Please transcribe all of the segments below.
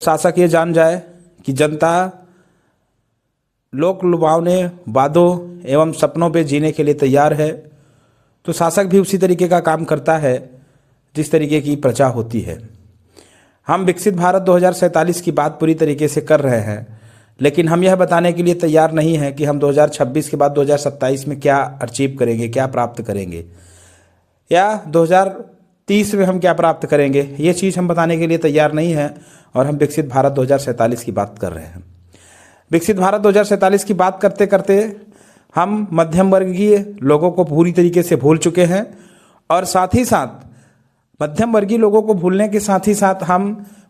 शासक ये जान जाए कि जनता लोक लुभावने वादों एवं सपनों पे जीने के लिए तैयार है, तो शासक भी उसी तरीके का काम करता है जिस तरीके की प्रजा होती है। हम विकसित भारत 2047 की बात पूरी तरीके से कर रहे हैं, लेकिन हम यह बताने के लिए तैयार नहीं हैं कि हम 2026 के बाद 2027 में क्या अचीव करेंगे, क्या प्राप्त करेंगे, या 2030 में हम क्या प्राप्त करेंगे। ये चीज़ हम बताने के लिए तैयार नहीं हैं और हम विकसित भारत 2047 की बात कर रहे हैं। विकसित भारत 2047 की बात करते करते हम मध्यम वर्गीय लोगों को पूरी तरीके से भूल चुके हैं, और साथ ही साथ मध्यम वर्गीय लोगों को भूलने के साथ ही साथ हम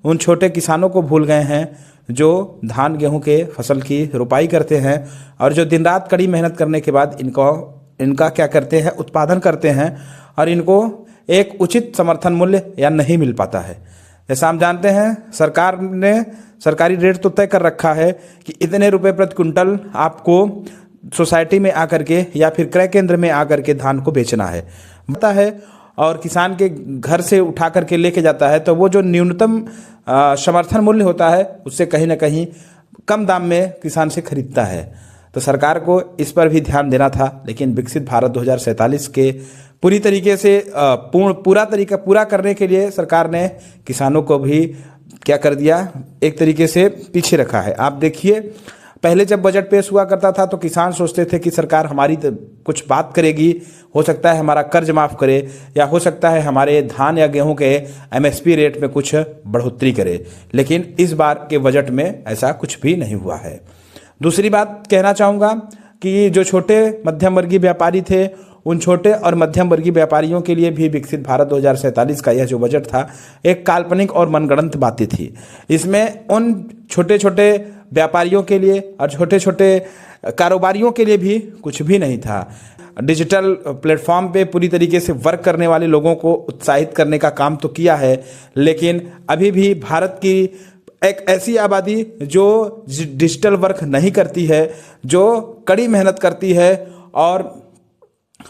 उन छोटे किसानों को भूल गए हैं जो धान गेहूं के फसल की रोपाई करते हैं और जो दिन रात कड़ी मेहनत करने के बाद इनका क्या करते हैं, उत्पादन करते हैं, और इनको एक उचित समर्थन मूल्य या नहीं मिल पाता है। जैसा हम जानते हैं, सरकार ने सरकारी रेट तो तय कर रखा है कि इतने रुपए प्रति कुंटल आपको सोसाइटी में आकर के या फिर क्रय केंद्र में आकर के धान को बेचना है पता है, और किसान के घर से उठा करके लेके जाता है, तो वो जो न्यूनतम समर्थन मूल्य होता है उससे कहीं ना कहीं कम दाम में किसान से खरीदता है। तो सरकार को इस पर भी ध्यान देना था, लेकिन विकसित भारत 2047 के पूरी तरीके से पूरा करने के लिए सरकार ने किसानों को भी क्या कर दिया, एक तरीके से पीछे रखा है। आप देखिए, पहले जब बजट पेश हुआ करता था तो किसान सोचते थे कि सरकार हमारी कुछ बात करेगी, हो सकता है हमारा कर्ज माफ़ करे, या हो सकता है हमारे धान या गेहूं के एमएसपी रेट में कुछ बढ़ोतरी करे, लेकिन इस बार के बजट में ऐसा कुछ भी नहीं हुआ है। दूसरी बात कहना चाहूँगा कि जो छोटे मध्यम वर्गीय व्यापारी थे, उन छोटे और मध्यम वर्गीय व्यापारियों के लिए भी विकसित भारत 2047 का यह जो बजट था एक काल्पनिक और मनगढ़ंत बातें थी। इसमें उन छोटे छोटे व्यापारियों के लिए और छोटे छोटे कारोबारियों के लिए भी कुछ भी नहीं था। डिजिटल प्लेटफॉर्म पे पूरी तरीके से वर्क करने वाले लोगों को उत्साहित करने का काम तो किया है, लेकिन अभी भी भारत की एक ऐसी आबादी जो डिजिटल वर्क नहीं करती है, जो कड़ी मेहनत करती है और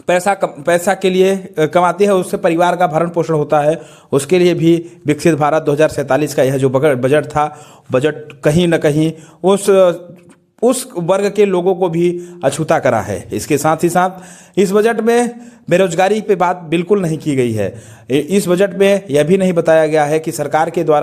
पैसा के लिए कमाती है, उससे परिवार का भरण पोषण होता है, उसके लिए भी विकसित भारत 2047 का यह जो बजट था, बजट कहीं न कहीं उस वर्ग के लोगों को भी अछूता करा है। इसके साथ ही साथ इस बजट में बेरोजगारी पे बात बिल्कुल नहीं की गई है। इस बजट में यह भी नहीं बताया गया है कि सरकार के द्वारा